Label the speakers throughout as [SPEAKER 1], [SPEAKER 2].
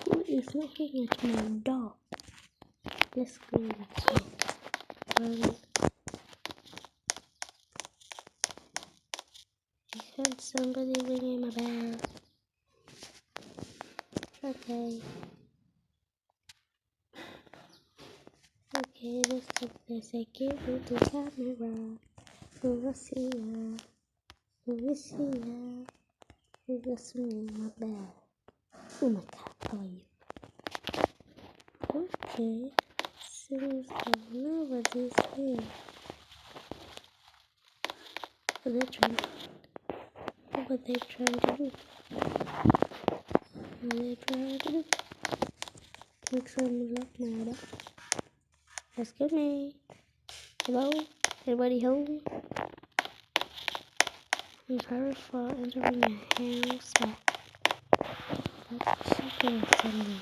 [SPEAKER 1] Who is knocking at my door? Let's go inside. I heard somebody ringing my bell. Okay. Okay, this is the security camera. Overseer. Who was ringing my bell? Oh my god, how are you? Okay. Seems like nobody's here. What were they trying to do? Make someone lock my door. Excuse me. Hello? Anybody home? I'm sorry for entering your house, but chicken or something.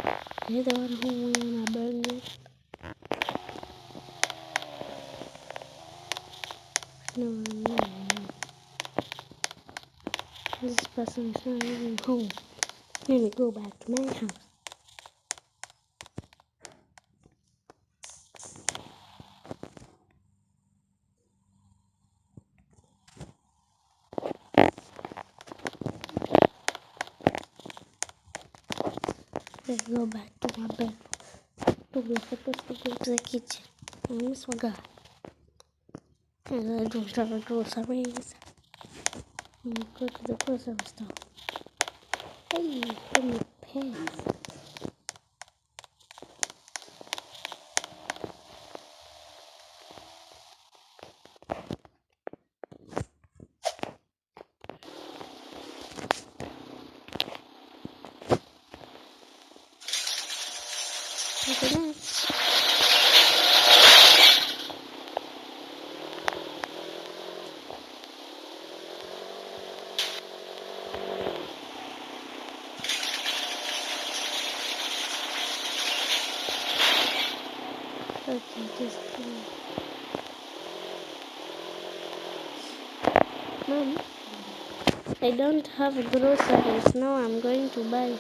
[SPEAKER 1] Are you the one who went on my burger? No. This person is not even home. Let me go back to my house. Let's go back to my bed. We're supposed to go to the kitchen. I almost forgot. And I don't have a groceries. I'm gonna go to the grocery store. Hey, give me pants. Look at that. Okay, just Mom, I don't have groceries. Now I'm going to buy.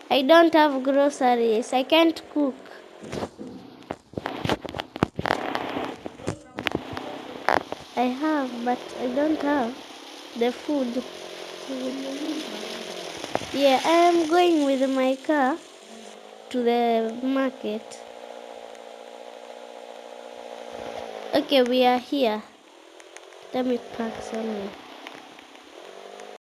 [SPEAKER 1] I don't have groceries. I can't cook. I have, but I don't have the food. Yeah, I am going with my car to the market. Okay, we are here. Let me park somewhere.